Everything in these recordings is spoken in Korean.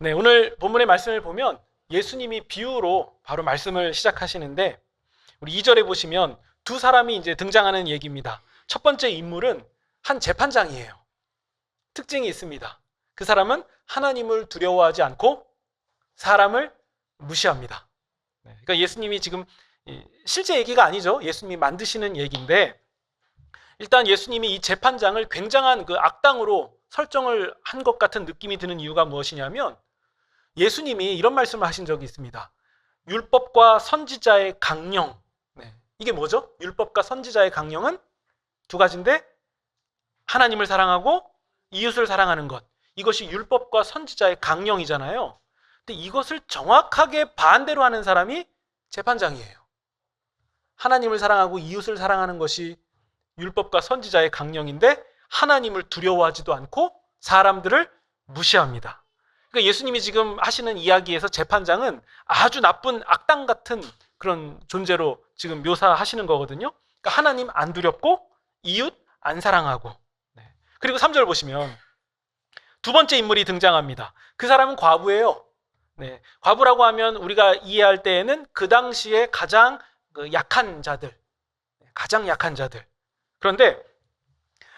네, 오늘 본문의 말씀을 보면 예수님이 비유로 바로 말씀을 시작하시는데 우리 2절에 보시면 두 사람이 이제 등장하는 얘기입니다. 첫 번째 인물은 한 재판장이에요. 특징이 있습니다. 그 사람은 하나님을 두려워하지 않고 사람을 무시합니다. 그러니까 예수님이 지금 실제 얘기가 아니죠. 예수님이 만드시는 얘기인데 일단 예수님이 이 재판장을 굉장한 그 악당으로 설정을 한 것 같은 느낌이 드는 이유가 무엇이냐면 예수님이 이런 말씀을 하신 적이 있습니다. 율법과 선지자의 강령. 이게 뭐죠? 율법과 선지자의 강령은 두 가지인데 하나님을 사랑하고 이웃을 사랑하는 것. 이것이 율법과 선지자의 강령이잖아요. 근데 이것을 정확하게 반대로 하는 사람이 재판장이에요. 하나님을 사랑하고 이웃을 사랑하는 것이 율법과 선지자의 강령인데 하나님을 두려워하지도 않고 사람들을 무시합니다. 그러니까 예수님이 지금 하시는 이야기에서 재판장은 아주 나쁜 악당 같은 그런 존재로 지금 묘사하시는 거거든요. 그러니까 하나님 안 두렵고 이웃 안 사랑하고. 그리고 3절 보시면 두 번째 인물이 등장합니다. 그 사람은 과부예요. 과부라고 하면 우리가 이해할 때에는 그 당시에 가장 약한 자들, 가장 약한 자들. 그런데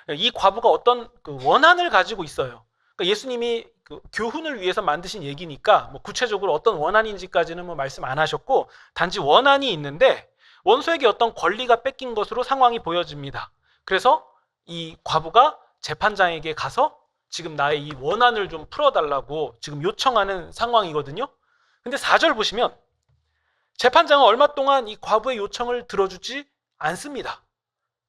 이 과부가 어떤 원한을 가지고 있어요. 그러니까 예수님이 교훈을 위해서 만드신 얘기니까 구체적으로 어떤 원한인지까지는 말씀 안 하셨고 단지 원한이 있는데 원수에게 어떤 권리가 뺏긴 것으로 상황이 보여집니다. 그래서 이 과부가 재판장에게 가서 지금 나의 이 원한을 좀 풀어달라고 지금 요청하는 상황이거든요. 근데 4절 보시면 재판장은 얼마 동안 이 과부의 요청을 들어주지 않습니다.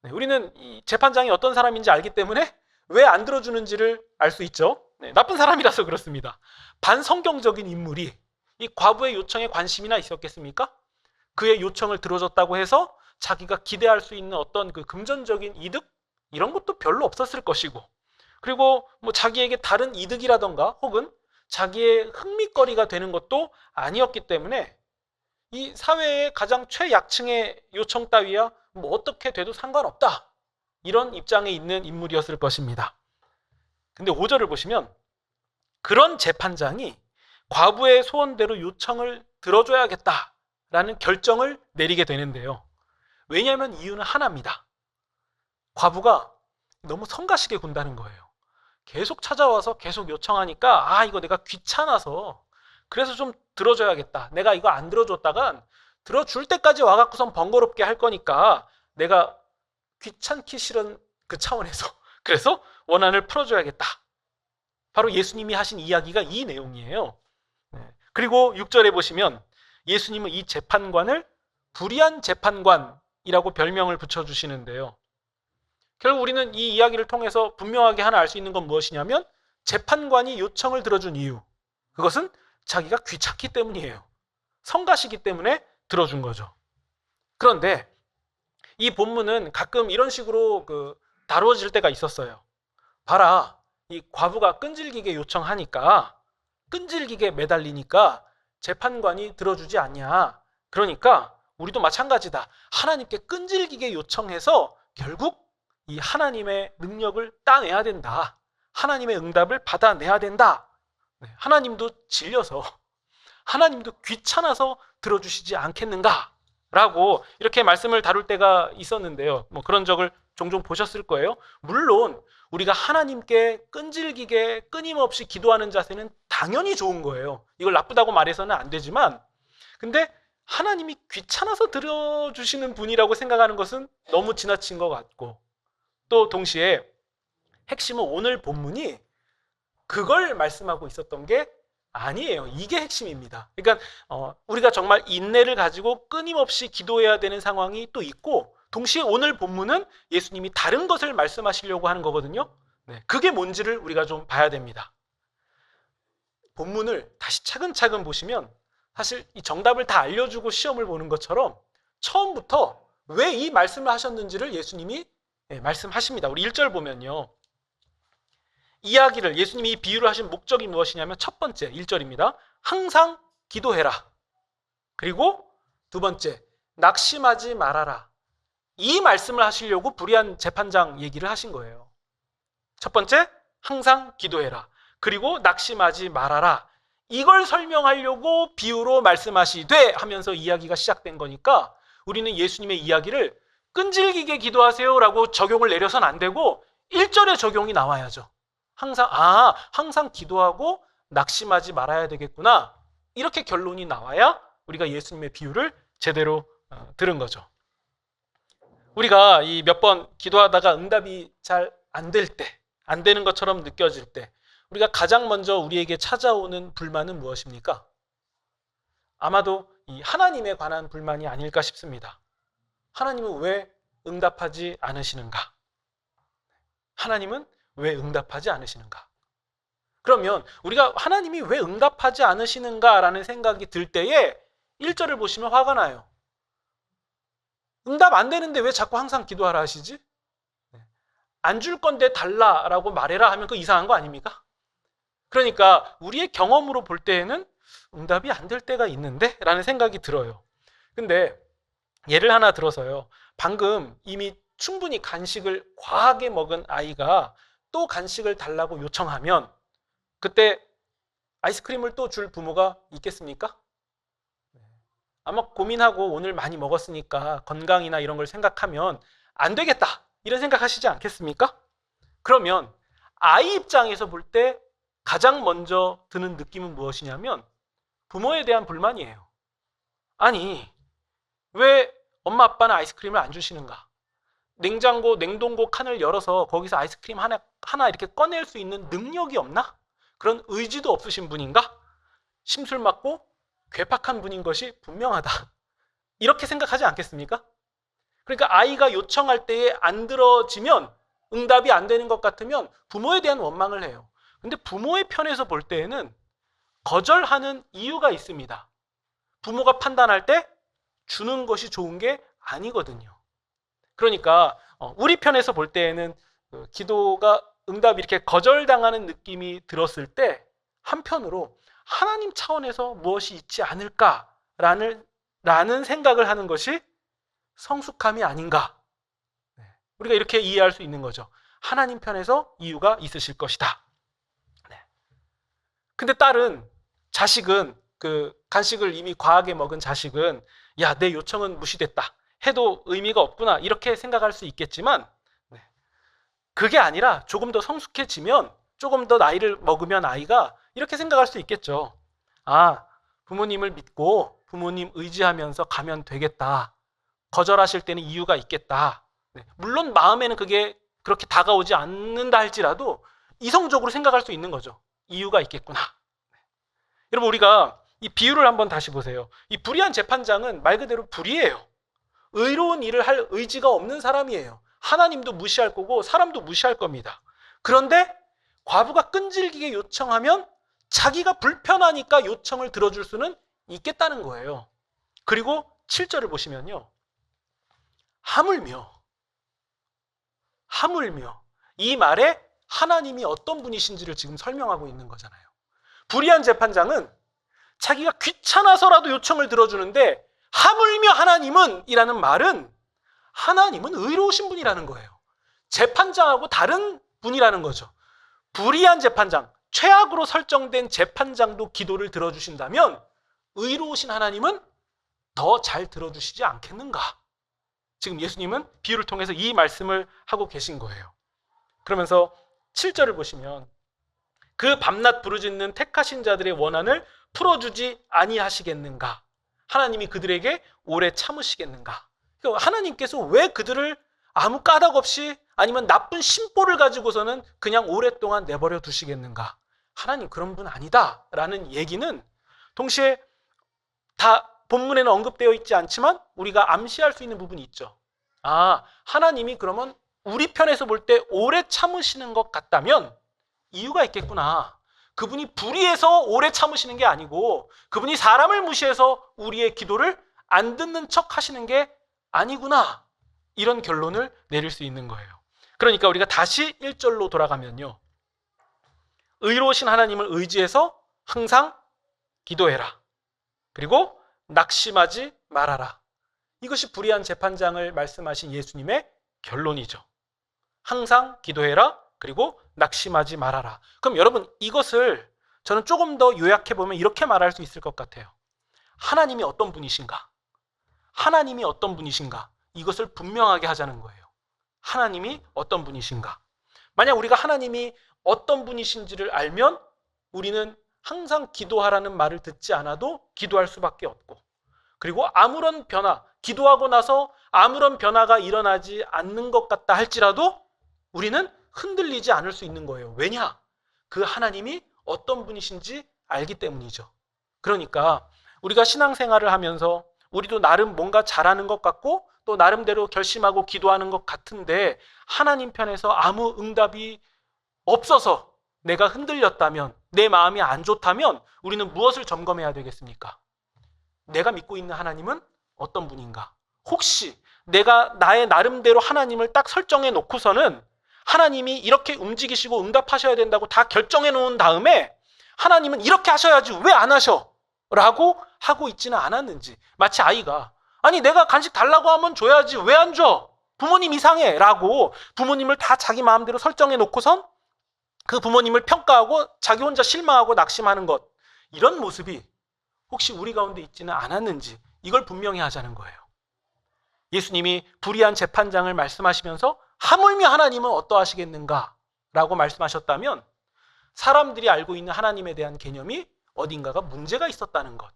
우리는 이 재판장이 어떤 사람인지 알기 때문에 왜 안 들어주는지를 알 수 있죠. 나쁜 사람이라서 그렇습니다. 반성경적인 인물이 이 과부의 요청에 관심이나 있었겠습니까? 그의 요청을 들어줬다고 해서 자기가 기대할 수 있는 어떤 그 금전적인 이득? 이런 것도 별로 없었을 것이고 그리고 자기에게 다른 이득이라던가 혹은 자기의 흥미거리가 되는 것도 아니었기 때문에 이 사회의 가장 최약층의 요청 따위야 어떻게 돼도 상관없다. 이런 입장에 있는 인물이었을 것입니다. 근데 5절을 보시면 그런 재판장이 과부의 소원대로 요청을 들어줘야겠다라는 결정을 내리게 되는데요. 왜냐하면 이유는 하나입니다. 과부가 너무 성가시게 군다는 거예요. 계속 찾아와서 계속 요청하니까 이거 내가 귀찮아서 그래서 좀 들어줘야겠다. 내가 이거 안 들어줬다간 들어줄 때까지 와갖고선 번거롭게 할 거니까 내가 귀찮기 싫은 그 차원에서 그래서 원한을 풀어줘야겠다. 바로 예수님이 하신 이야기가 이 내용이에요. 그리고 6절에 보시면 예수님은 이 재판관을 불의한 재판관이라고 별명을 붙여주시는데요. 결국 우리는 이 이야기를 통해서 분명하게 하나 알 수 있는 건 무엇이냐면 재판관이 요청을 들어준 이유, 그것은 자기가 귀찮기 때문이에요. 성가시기 때문에 들어준 거죠. 그런데 이 본문은 가끔 이런 식으로 다루어질 때가 있었어요. 봐라, 이 과부가 끈질기게 요청하니까 끈질기게 매달리니까 재판관이 들어주지 않냐. 그러니까 우리도 마찬가지다. 하나님께 끈질기게 요청해서 결국 이 하나님의 능력을 따내야 된다. 하나님의 응답을 받아내야 된다. 하나님도 질려서 하나님도 귀찮아서 들어주시지 않겠는가? 라고 이렇게 말씀을 다룰 때가 있었는데요. 그런 적을 종종 보셨을 거예요. 물론 우리가 하나님께 끈질기게 끊임없이 기도하는 자세는 당연히 좋은 거예요. 이걸 나쁘다고 말해서는 안 되지만 근데 하나님이 귀찮아서 들어주시는 분이라고 생각하는 것은 너무 지나친 것 같고 또 동시에 핵심은 오늘 본문이 그걸 말씀하고 있었던 게 아니에요. 이게 핵심입니다. 그러니까 우리가 정말 인내를 가지고 끊임없이 기도해야 되는 상황이 또 있고 동시에 오늘 본문은 예수님이 다른 것을 말씀하시려고 하는 거거든요. 그게 뭔지를 우리가 좀 봐야 됩니다. 본문을 다시 차근차근 보시면 사실 이 정답을 다 알려주고 시험을 보는 것처럼 처음부터 왜 이 말씀을 하셨는지를 예수님이 말씀하십니다. 우리 1절 보면요. 이야기를 예수님이 이 비유를 하신 목적이 무엇이냐면 첫 번째 1절입니다. 항상 기도해라. 그리고 두 번째 낙심하지 말아라. 이 말씀을 하시려고 불의한 재판장 얘기를 하신 거예요. 첫 번째 항상 기도해라. 그리고 낙심하지 말아라. 이걸 설명하려고 비유로 말씀하시되 하면서 이야기가 시작된 거니까 우리는 예수님의 이야기를 끈질기게 기도하세요라고 적용을 내려선 안 되고 1절에 적용이 나와야죠. 항상 기도하고 낙심하지 말아야 되겠구나. 이렇게 결론이 나와야 우리가 예수님의 비유를 제대로 들은 거죠. 우리가 이 몇 번 기도하다가 응답이 잘 안 될 때, 안 되는 것처럼 느껴질 때 우리가 가장 먼저 우리에게 찾아오는 불만은 무엇입니까? 아마도 이 하나님에 관한 불만이 아닐까 싶습니다. 하나님은 왜 응답하지 않으시는가? 하나님은 왜 응답하지 않으시는가? 그러면 우리가 하나님이 왜 응답하지 않으시는가라는 생각이 들 때에 1절을 보시면 화가 나요. 응답 안 되는데 왜 자꾸 항상 기도하라 하시지? 안 줄 건데 달라라고 말해라 하면 그 이상한 거 아닙니까? 그러니까 우리의 경험으로 볼 때에는 응답이 안 될 때가 있는데? 라는 생각이 들어요. 근데 예를 하나 들어서요. 방금 이미 충분히 간식을 과하게 먹은 아이가 또 간식을 달라고 요청하면 그때 아이스크림을 또 줄 부모가 있겠습니까? 아마 고민하고 오늘 많이 먹었으니까 건강이나 이런 걸 생각하면 안 되겠다 이런 생각하시지 않겠습니까? 그러면 아이 입장에서 볼 때 가장 먼저 드는 느낌은 무엇이냐면 부모에 대한 불만이에요. 아니 왜 엄마 아빠는 아이스크림을 안 주시는가? 냉동고 칸을 열어서 거기서 아이스크림 하나 이렇게 꺼낼 수 있는 능력이 없나? 그런 의지도 없으신 분인가? 심술 맞고 괴팍한 분인 것이 분명하다. 이렇게 생각하지 않겠습니까? 그러니까 아이가 요청할 때에 안 들어지면 응답이 안 되는 것 같으면 부모에 대한 원망을 해요. 근데 부모의 편에서 볼 때에는 거절하는 이유가 있습니다. 부모가 판단할 때 주는 것이 좋은 게 아니거든요. 그러니까 우리 편에서 볼 때에는 기도가 응답이 이렇게 거절당하는 느낌이 들었을 때 한편으로 하나님 차원에서 무엇이 있지 않을까라는 생각을 하는 것이 성숙함이 아닌가. 우리가 이렇게 이해할 수 있는 거죠. 하나님 편에서 이유가 있으실 것이다. 근데 자식은 그 간식을 이미 과하게 먹은 자식은 야, 내 요청은 무시됐다 해도 의미가 없구나 이렇게 생각할 수 있겠지만 그게 아니라 조금 더 성숙해지면 조금 더 나이를 먹으면 아이가 이렇게 생각할 수 있겠죠. 아, 부모님을 믿고 부모님 의지하면서 가면 되겠다. 거절하실 때는 이유가 있겠다. 물론 마음에는 그게 그렇게 다가오지 않는다 할지라도 이성적으로 생각할 수 있는 거죠. 이유가 있겠구나. 여러분 우리가 이 비유를 한번 다시 보세요. 이 불의한 재판장은 말 그대로 불의해요. 의로운 일을 할 의지가 없는 사람이에요. 하나님도 무시할 거고 사람도 무시할 겁니다. 그런데 과부가 끈질기게 요청하면 자기가 불편하니까 요청을 들어줄 수는 있겠다는 거예요. 그리고 7절을 보시면요. 하물며 이 말에 하나님이 어떤 분이신지를 지금 설명하고 있는 거잖아요. 불의한 재판장은 자기가 귀찮아서라도 요청을 들어주는데 하물며 하나님은 이라는 말은 하나님은 의로우신 분이라는 거예요. 재판장하고 다른 분이라는 거죠. 불의한 재판장, 최악으로 설정된 재판장도 기도를 들어주신다면 의로우신 하나님은 더 잘 들어주시지 않겠는가? 지금 예수님은 비유를 통해서 이 말씀을 하고 계신 거예요. 그러면서 7절을 보시면 그 밤낮 부르짖는 택하신 자들의 원한을 풀어주지 아니하시겠는가? 하나님이 그들에게 오래 참으시겠는가? 그러니까 하나님께서 왜 그들을 아무 까닭 없이 아니면 나쁜 심보를 가지고서는 그냥 오랫동안 내버려 두시겠는가? 하나님 그런 분 아니다 라는 얘기는 동시에 다 본문에는 언급되어 있지 않지만 우리가 암시할 수 있는 부분이 있죠. 아, 하나님이 그러면 우리 편에서 볼 때 오래 참으시는 것 같다면 이유가 있겠구나. 그분이 불의해서 오래 참으시는 게 아니고 그분이 사람을 무시해서 우리의 기도를 안 듣는 척 하시는 게 아니구나. 이런 결론을 내릴 수 있는 거예요. 그러니까 우리가 다시 1절로 돌아가면요. 의로우신 하나님을 의지해서 항상 기도해라. 그리고 낙심하지 말아라. 이것이 불의한 재판장을 말씀하신 예수님의 결론이죠. 항상 기도해라. 그리고 낙심하지 말아라. 그럼 여러분 이것을 저는 조금 더 요약해보면 이렇게 말할 수 있을 것 같아요. 하나님이 어떤 분이신가? 하나님이 어떤 분이신가? 이것을 분명하게 하자는 거예요. 하나님이 어떤 분이신가? 만약 우리가 하나님이 어떤 분이신지를 알면 우리는 항상 기도하라는 말을 듣지 않아도 기도할 수밖에 없고, 그리고 아무런 변화, 기도하고 나서 아무런 변화가 일어나지 않는 것 같다 할지라도 우리는 흔들리지 않을 수 있는 거예요. 왜냐? 그 하나님이 어떤 분이신지 알기 때문이죠. 그러니까 우리가 신앙생활을 하면서 우리도 나름 뭔가 잘하는 것 같고 또 나름대로 결심하고 기도하는 것 같은데 하나님 편에서 아무 응답이 없어서 내가 흔들렸다면, 내 마음이 안 좋다면 우리는 무엇을 점검해야 되겠습니까? 내가 믿고 있는 하나님은 어떤 분인가? 혹시 내가 나의 나름대로 하나님을 딱 설정해 놓고서는 하나님이 이렇게 움직이시고 응답하셔야 된다고 다 결정해 놓은 다음에 하나님은 이렇게 하셔야지 왜 안 하셔? 라고 하고 있지는 않았는지, 마치 아이가 아니 내가 간식 달라고 하면 줘야지 왜 안 줘? 부모님 이상해 라고 부모님을 다 자기 마음대로 설정해 놓고선 그 부모님을 평가하고 자기 혼자 실망하고 낙심하는 것, 이런 모습이 혹시 우리 가운데 있지는 않았는지 이걸 분명히 하자는 거예요. 예수님이 불의한 재판장을 말씀하시면서 하물며 하나님은 어떠하시겠는가 라고 말씀하셨다면 사람들이 알고 있는 하나님에 대한 개념이 어딘가가 문제가 있었다는 것,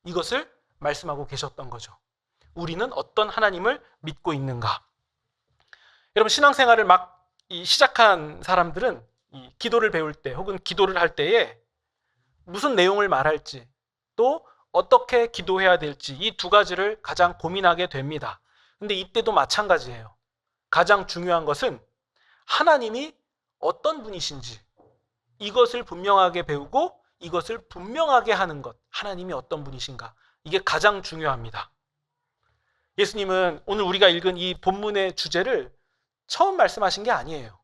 이것을 말씀하고 계셨던 거죠. 우리는 어떤 하나님을 믿고 있는가? 여러분, 신앙생활을 막 시작한 사람들은 이 기도를 배울 때 혹은 기도를 할 때에 무슨 내용을 말할지 또 어떻게 기도해야 될지 이 두 가지를 가장 고민하게 됩니다. 근데 이때도 마찬가지예요. 가장 중요한 것은 하나님이 어떤 분이신지 이것을 분명하게 배우고 이것을 분명하게 하는 것, 하나님이 어떤 분이신가, 이게 가장 중요합니다. 예수님은 오늘 우리가 읽은 이 본문의 주제를 처음 말씀하신 게 아니에요.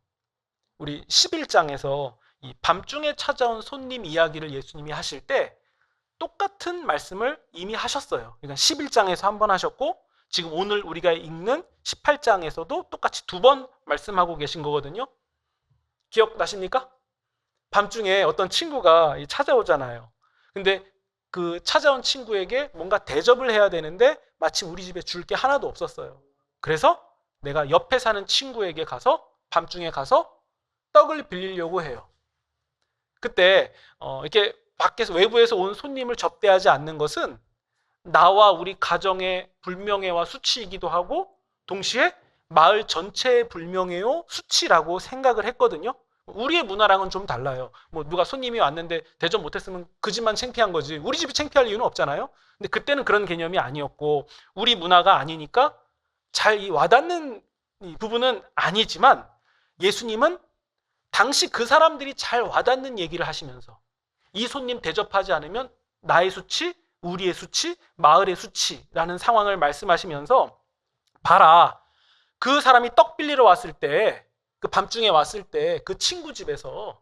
우리 11장에서 이 밤중에 찾아온 손님 이야기를 예수님이 하실 때 똑같은 말씀을 이미 하셨어요. 그러니까 11장에서 한 번 하셨고 지금 오늘 우리가 읽는 18장에서도 똑같이 두 번 말씀하고 계신 거거든요. 기억나십니까? 밤중에 어떤 친구가 찾아오잖아요. 근데 그 찾아온 친구에게 뭔가 대접을 해야 되는데 마침 우리 집에 줄 게 하나도 없었어요. 그래서 내가 옆에 사는 친구에게 가서 밤중에 가서 떡을 빌리려고 해요. 그때 이렇게 밖에서 외부에서 온 손님을 접대하지 않는 것은 나와 우리 가정의 불명예와 수치이기도 하고 동시에 마을 전체의 불명예요 수치라고 생각을 했거든요. 우리의 문화랑은 좀 달라요. 뭐 누가 손님이 왔는데 대접 못했으면 그 집만 창피한 거지 우리 집이 창피할 이유는 없잖아요. 근데 그때는 그런 개념이 아니었고 우리 문화가 아니니까 잘 와닿는 이 부분은 아니지만 예수님은 당시 그 사람들이 잘 와닿는 얘기를 하시면서 이 손님 대접하지 않으면 나의 수치, 우리의 수치, 마을의 수치라는 상황을 말씀하시면서 봐라, 그 사람이 떡 빌리러 왔을 때, 그 밤중에 왔을 때 그 친구 집에서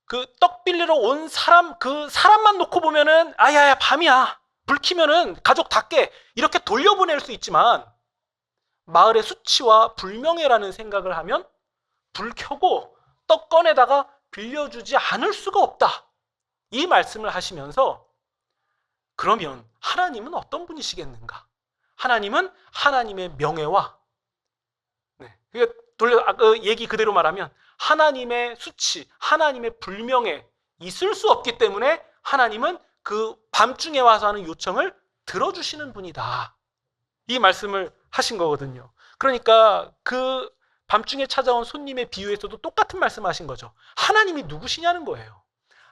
그 떡 빌리러 온 사람, 그 사람만 놓고 보면은 아야야 밤이야, 불 켜면은 가족 다 깨, 이렇게 돌려보낼 수 있지만 마을의 수치와 불명예라는 생각을 하면 불 켜고 떡 꺼내다가 빌려주지 않을 수가 없다, 이 말씀을 하시면서 그러면 하나님은 어떤 분이시겠는가? 하나님은 하나님의 명예와 그 얘기 그대로 말하면 하나님의 수치, 하나님의 불명예 있을 수 없기 때문에 하나님은 그 밤중에 와서 하는 요청을 들어주시는 분이다, 이 말씀을 하신 거거든요. 그러니까 그 밤중에 찾아온 손님의 비유에서도 똑같은 말씀하신 거죠. 하나님이 누구시냐는 거예요.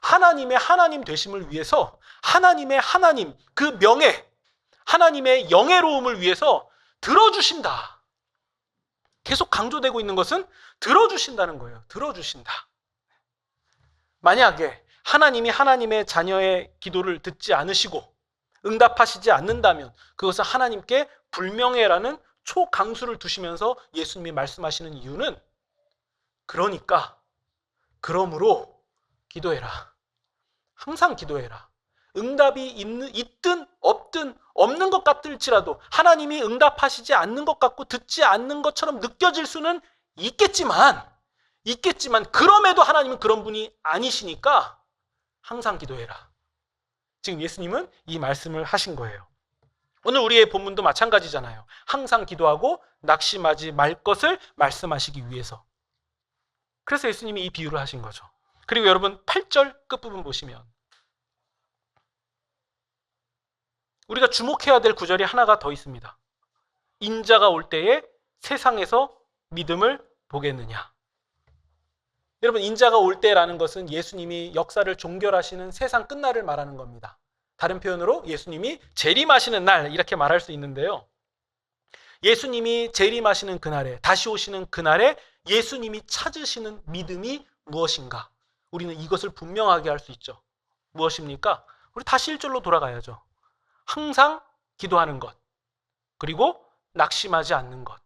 하나님의 하나님 되심을 위해서 하나님의 하나님, 그 명예, 하나님의 영예로움을 위해서 들어주신다. 계속 강조되고 있는 것은 들어주신다는 거예요. 들어주신다. 만약에 하나님이 하나님의 자녀의 기도를 듣지 않으시고 응답하시지 않는다면 그것은 하나님께 불명예라는 초강수를 두시면서 예수님이 말씀하시는 이유는 그러므로 기도해라. 항상 기도해라. 응답이 있든 없든 없는 것 같을지라도 하나님이 응답하시지 않는 것 같고 듣지 않는 것처럼 느껴질 수는 있겠지만 있겠지만 그럼에도 하나님은 그런 분이 아니시니까 항상 기도해라. 지금 예수님은 이 말씀을 하신 거예요. 오늘 우리의 본문도 마찬가지잖아요. 항상 기도하고 낙심하지 말 것을 말씀하시기 위해서. 그래서 예수님이 이 비유를 하신 거죠. 그리고 여러분 8절 끝부분 보시면 우리가 주목해야 될 구절이 하나가 더 있습니다. 인자가 올 때에 세상에서 믿음을 보겠느냐. 여러분, 인자가 올 때라는 것은 예수님이 역사를 종결하시는 세상 끝날을 말하는 겁니다. 다른 표현으로 예수님이 재림하시는 날, 이렇게 말할 수 있는데요. 예수님이 재림하시는 그날에, 다시 오시는 그날에 예수님이 찾으시는 믿음이 무엇인가? 우리는 이것을 분명하게 할 수 있죠. 무엇입니까? 우리 다시 1절로 돌아가야죠. 항상 기도하는 것, 그리고 낙심하지 않는 것.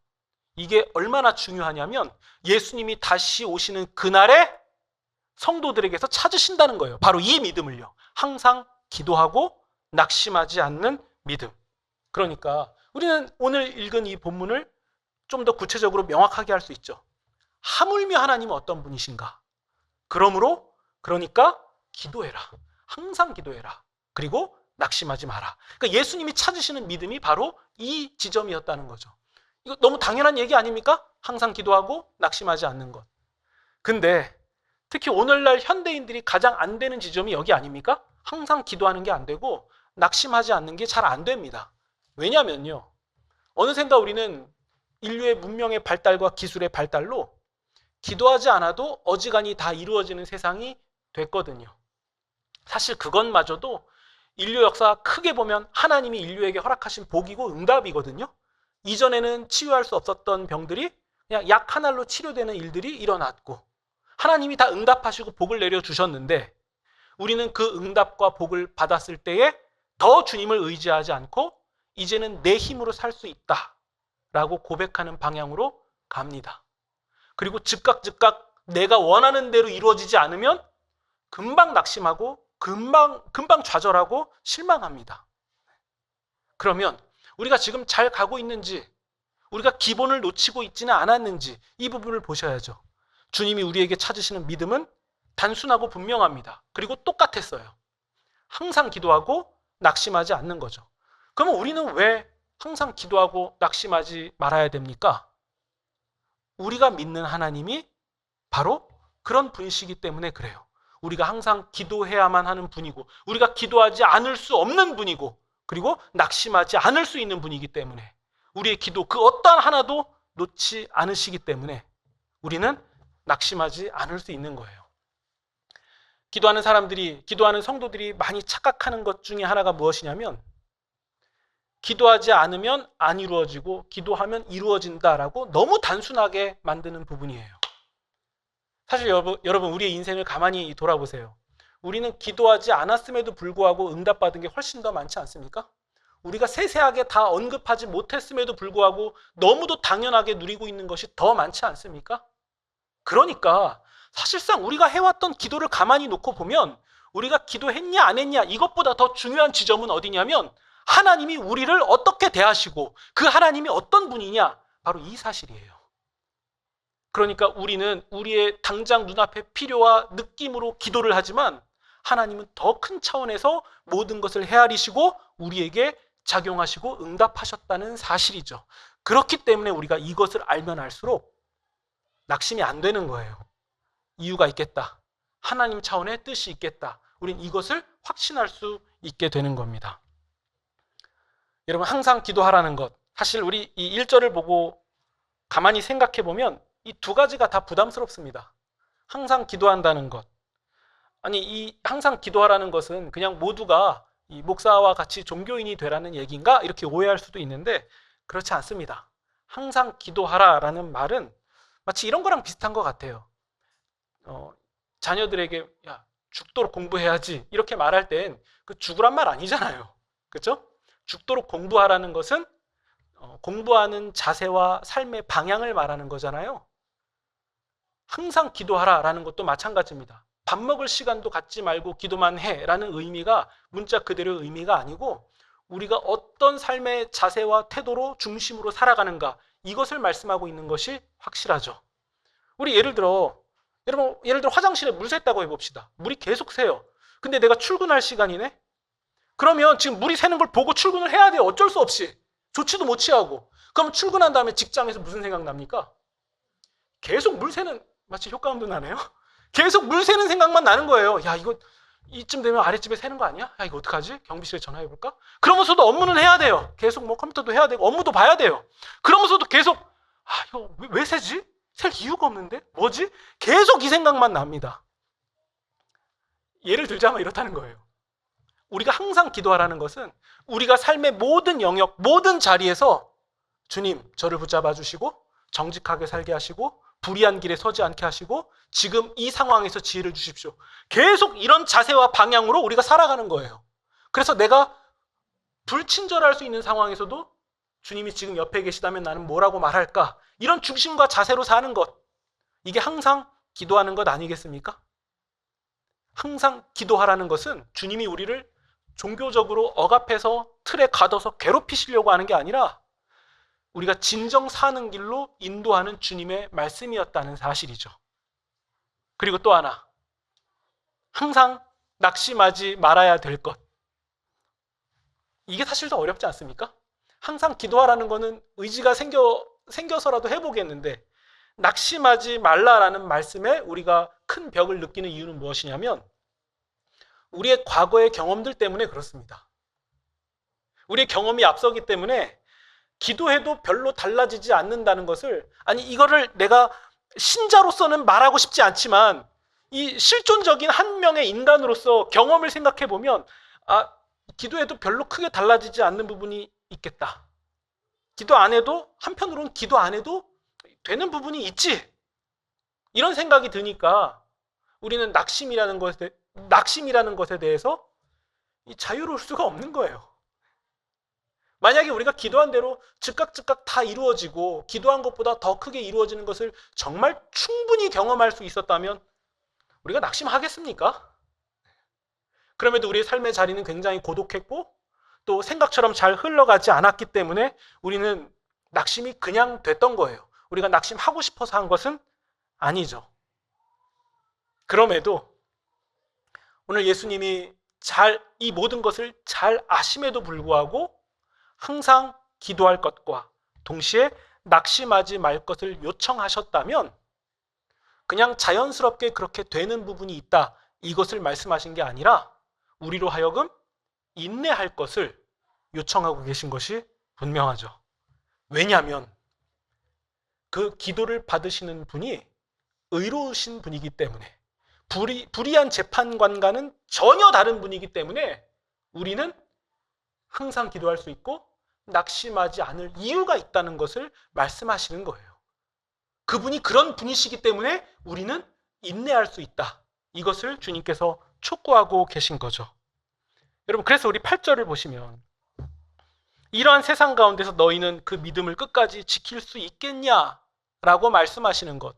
이게 얼마나 중요하냐면 예수님이 다시 오시는 그날에 성도들에게서 찾으신다는 거예요. 바로 이 믿음을요. 항상 기도하고 낙심하지 않는 믿음. 그러니까 우리는 오늘 읽은 이 본문을 좀 더 구체적으로 명확하게 할 수 있죠. 하물며 하나님은 어떤 분이신가? 그러니까 기도해라. 항상 기도해라. 그리고 낙심하지 마라. 그러니까 예수님이 찾으시는 믿음이 바로 이 지점이었다는 거죠. 이거 너무 당연한 얘기 아닙니까? 항상 기도하고 낙심하지 않는 것. 근데 특히 오늘날 현대인들이 가장 안 되는 지점이 여기 아닙니까? 항상 기도하는 게 안 되고 낙심하지 않는 게 잘 안 됩니다. 왜냐면요, 어느샌가 우리는 인류의 문명의 발달과 기술의 발달로 기도하지 않아도 어지간히 다 이루어지는 세상이 됐거든요. 사실 그것마저도 인류 역사 크게 보면 하나님이 인류에게 허락하신 복이고 응답이거든요. 이전에는 치유할 수 없었던 병들이 그냥 약 하나로 치료되는 일들이 일어났고, 하나님이 다 응답하시고 복을 내려주셨는데 우리는 그 응답과 복을 받았을 때에 더 주님을 의지하지 않고 이제는 내 힘으로 살 수 있다라고 고백하는 방향으로 갑니다. 그리고 즉각 내가 원하는 대로 이루어지지 않으면 금방 낙심하고 금방 좌절하고 실망합니다. 그러면 우리가 지금 잘 가고 있는지, 우리가 기본을 놓치고 있지는 않았는지 이 부분을 보셔야죠. 주님이 우리에게 찾으시는 믿음은 단순하고 분명합니다. 그리고 똑같았어요. 항상 기도하고 낙심하지 않는 거죠. 그러면 우리는 왜 항상 기도하고 낙심하지 말아야 됩니까? 우리가 믿는 하나님이 바로 그런 분이시기 때문에 그래요. 우리가 항상 기도해야만 하는 분이고, 우리가 기도하지 않을 수 없는 분이고, 그리고 낙심하지 않을 수 있는 분이기 때문에, 우리의 기도 그 어떠한 하나도 놓지 않으시기 때문에 우리는 낙심하지 않을 수 있는 거예요. 기도하는 성도들이 많이 착각하는 것 중에 하나가 무엇이냐면, 기도하지 않으면 안 이루어지고 기도하면 이루어진다라고 너무 단순하게 만드는 부분이에요. 사실 여러분 우리의 인생을 가만히 돌아보세요. 우리는 기도하지 않았음에도 불구하고 응답받은 게 훨씬 더 많지 않습니까? 우리가 세세하게 다 언급하지 못했음에도 불구하고 너무도 당연하게 누리고 있는 것이 더 많지 않습니까? 그러니까 사실상 우리가 해왔던 기도를 가만히 놓고 보면 우리가 기도했냐 안 했냐 이것보다 더 중요한 지점은 어디냐면 하나님이 우리를 어떻게 대하시고 그 하나님이 어떤 분이냐, 바로 이 사실이에요. 그러니까 우리는 우리의 당장 눈앞의 필요와 느낌으로 기도를 하지만 하나님은 더 큰 차원에서 모든 것을 헤아리시고 우리에게 작용하시고 응답하셨다는 사실이죠. 그렇기 때문에 우리가 이것을 알면 알수록 낙심이 안 되는 거예요. 이유가 있겠다. 하나님 차원의 뜻이 있겠다. 우린 이것을 확신할 수 있게 되는 겁니다. 여러분, 항상 기도하라는 것, 사실 우리 이 1절을 보고 가만히 생각해 보면 이 두 가지가 다 부담스럽습니다. 항상 기도한다는 것. 아니, 이 항상 기도하라는 것은 그냥 모두가 이 목사와 같이 종교인이 되라는 얘기인가? 이렇게 오해할 수도 있는데 그렇지 않습니다. 항상 기도하라라는 말은 마치 이런 거랑 비슷한 것 같아요. 자녀들에게 야, 죽도록 공부해야지 이렇게 말할 땐 그 죽으란 말 아니잖아요. 그렇죠? 죽도록 공부하라는 것은 공부하는 자세와 삶의 방향을 말하는 거잖아요. 항상 기도하라라는 것도 마찬가지입니다. 밥 먹을 시간도 갖지 말고 기도만 해라는 의미가 문자 그대로의 의미가 아니고 우리가 어떤 삶의 자세와 태도로 중심으로 살아가는가, 이것을 말씀하고 있는 것이 확실하죠. 우리 예를 들어 여러분, 예를 들어 화장실에 물 샜다고 해봅시다. 물이 계속 새요. 근데 내가 출근할 시간이네? 그러면 지금 물이 새는 걸 보고 출근을 해야 돼요. 어쩔 수 없이. 조치도 못 취하고. 그럼 출근한 다음에 직장에서 무슨 생각 납니까? 계속 물 새는, 마치 효과음도 나네요. 계속 물 새는 생각만 나는 거예요. 야, 이거 이쯤 되면 아랫집에 새는 거 아니야? 야, 이거 어떡하지? 경비실에 전화해볼까? 그러면서도 업무는 해야 돼요. 계속 뭐 컴퓨터도 해야 되고 업무도 봐야 돼요. 그러면서도 계속 이거 왜 새지? 셀 이유가 없는데? 뭐지? 계속 이 생각만 납니다. 예를 들자면 이렇다는 거예요. 우리가 항상 기도하라는 것은 우리가 삶의 모든 영역, 모든 자리에서 주님, 저를 붙잡아 주시고 정직하게 살게 하시고 불의한 길에 서지 않게 하시고 지금 이 상황에서 지혜를 주십시오. 계속 이런 자세와 방향으로 우리가 살아가는 거예요. 그래서 내가 불친절할 수 있는 상황에서도 주님이 지금 옆에 계시다면 나는 뭐라고 말할까? 이런 중심과 자세로 사는 것. 이게 항상 기도하는 것 아니겠습니까? 항상 기도하라는 것은 주님이 우리를 종교적으로 억압해서 틀에 가둬서 괴롭히시려고 하는 게 아니라 우리가 진정 사는 길로 인도하는 주님의 말씀이었다는 사실이죠. 그리고 또 하나, 항상 낙심하지 말아야 될 것. 이게 사실 더 어렵지 않습니까? 항상 기도하라는 거는 의지가 생겨서라도 해보겠는데 낙심하지 말라라는 말씀에 우리가 큰 벽을 느끼는 이유는 무엇이냐면 우리의 과거의 경험들 때문에 그렇습니다. 우리의 경험이 앞서기 때문에 기도해도 별로 달라지지 않는다는 것을, 아니 이거를 내가 신자로서는 말하고 싶지 않지만 이 실존적인 한 명의 인간으로서 경험을 생각해 보면 기도해도 별로 크게 달라지지 않는 부분이 있겠다. 기도 안 해도, 한편으로는 기도 안 해도 되는 부분이 있지. 이런 생각이 드니까 우리는 낙심이라는 것에 대해서 자유로울 수가 없는 거예요. 만약에 우리가 기도한 대로 즉각 다 이루어지고 기도한 것보다 더 크게 이루어지는 것을 정말 충분히 경험할 수 있었다면 우리가 낙심하겠습니까? 그럼에도 우리의 삶의 자리는 굉장히 고독했고 또 생각처럼 잘 흘러가지 않았기 때문에 우리는 낙심이 그냥 됐던 거예요. 우리가 낙심하고 싶어서 한 것은 아니죠. 그럼에도 오늘 예수님이 이 모든 것을 잘 아심에도 불구하고 항상 기도할 것과 동시에 낙심하지 말 것을 요청하셨다면 그냥 자연스럽게 그렇게 되는 부분이 있다, 이것을 말씀하신 게 아니라 우리로 하여금 인내할 것을 요청하고 계신 것이 분명하죠. 왜냐하면 그 기도를 받으시는 분이 의로우신 분이기 때문에, 불의한 재판관과는 전혀 다른 분이기 때문에 우리는 항상 기도할 수 있고 낙심하지 않을 이유가 있다는 것을 말씀하시는 거예요. 그분이 그런 분이시기 때문에 우리는 인내할 수 있다. 이것을 주님께서 촉구하고 계신 거죠. 여러분, 그래서 우리 8절을 보시면 이러한 세상 가운데서 너희는 그 믿음을 끝까지 지킬 수 있겠냐라고 말씀하시는 것,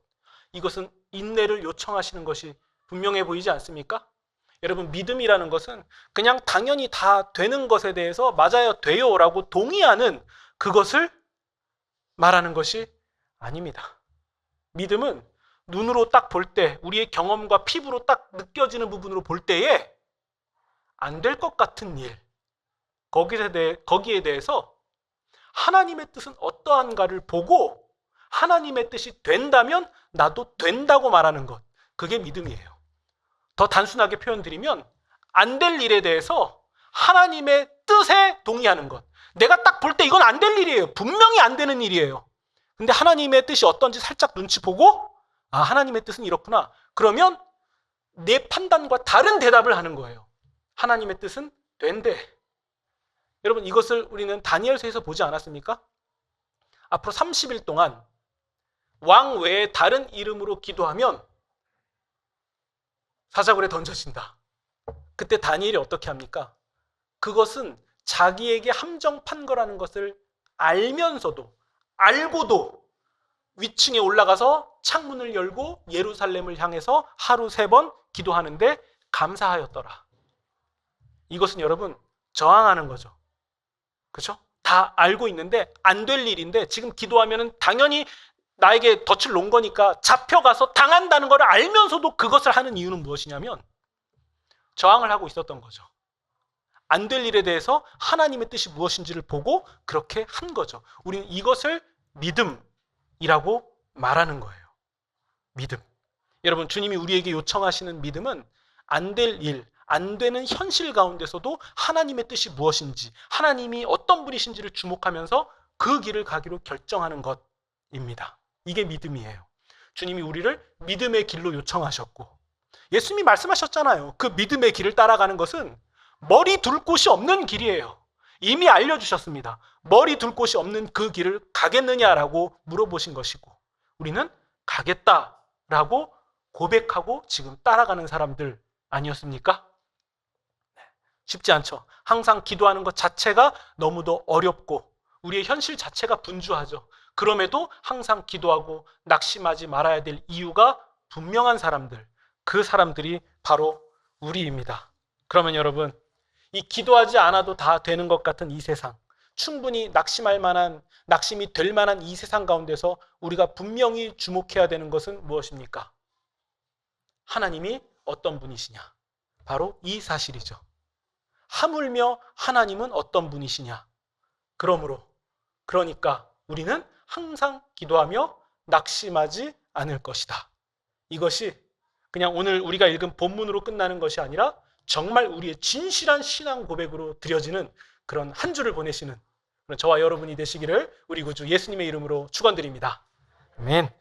이것은 인내를 요청하시는 것이 분명해 보이지 않습니까? 여러분, 믿음이라는 것은 그냥 당연히 다 되는 것에 대해서 맞아요, 돼요 라고 동의하는 그것을 말하는 것이 아닙니다. 믿음은 눈으로 딱 볼 때, 우리의 경험과 피부로 딱 느껴지는 부분으로 볼 때에 안 될 것 같은 일, 거기에 대해서 하나님의 뜻은 어떠한가를 보고 하나님의 뜻이 된다면 나도 된다고 말하는 것, 그게 믿음이에요. 더 단순하게 표현드리면 안 될 일에 대해서 하나님의 뜻에 동의하는 것. 내가 딱 볼 때 이건 안 될 일이에요. 분명히 안 되는 일이에요. 근데 하나님의 뜻이 어떤지 살짝 눈치 보고 하나님의 뜻은 이렇구나. 그러면 내 판단과 다른 대답을 하는 거예요. 하나님의 뜻은 된대. 여러분, 이것을 우리는 다니엘서에서 보지 않았습니까? 앞으로 30일 동안 왕 외에 다른 이름으로 기도하면 사자굴에 던져진다. 그때 다니엘이 어떻게 합니까? 그것은 자기에게 함정판 거라는 것을 알고도 위층에 올라가서 창문을 열고 예루살렘을 향해서 하루 3번 기도하는데 감사하였더라. 이것은 여러분 저항하는 거죠. 그렇죠? 다 알고 있는데 안 될 일인데 지금 기도하면 당연히 나에게 덫을 놓은 거니까 잡혀가서 당한다는 걸 알면서도 그것을 하는 이유는 무엇이냐면 저항을 하고 있었던 거죠. 안 될 일에 대해서 하나님의 뜻이 무엇인지를 보고 그렇게 한 거죠. 우리는 이것을 믿음이라고 말하는 거예요. 믿음. 여러분, 주님이 우리에게 요청하시는 믿음은 안 될 일, 안 되는 현실 가운데서도 하나님의 뜻이 무엇인지, 하나님이 어떤 분이신지를 주목하면서 그 길을 가기로 결정하는 것입니다. 이게 믿음이에요. 주님이 우리를 믿음의 길로 요청하셨고, 예수님이 말씀하셨잖아요. 그 믿음의 길을 따라가는 것은 머리 둘 곳이 없는 길이에요. 이미 알려주셨습니다. 머리 둘 곳이 없는 그 길을 가겠느냐라고 물어보신 것이고, 우리는 가겠다라고 고백하고 지금 따라가는 사람들 아니었습니까? 쉽지 않죠. 항상 기도하는 것 자체가 너무도 어렵고 우리의 현실 자체가 분주하죠. 그럼에도 항상 기도하고 낙심하지 말아야 될 이유가 분명한 사람들, 그 사람들이 바로 우리입니다. 그러면 여러분, 이 기도하지 않아도 다 되는 것 같은 이 세상, 충분히 낙심할 만한, 낙심이 될 만한 이 세상 가운데서 우리가 분명히 주목해야 되는 것은 무엇입니까? 하나님이 어떤 분이시냐? 바로 이 사실이죠. 하물며 하나님은 어떤 분이시냐? 그러니까 우리는 항상 기도하며 낙심하지 않을 것이다. 이것이 그냥 오늘 우리가 읽은 본문으로 끝나는 것이 아니라 정말 우리의 진실한 신앙 고백으로 드려지는 그런 한 주를 보내시는 저와 여러분이 되시기를 우리 구주 예수님의 이름으로 축원드립니다. 아멘.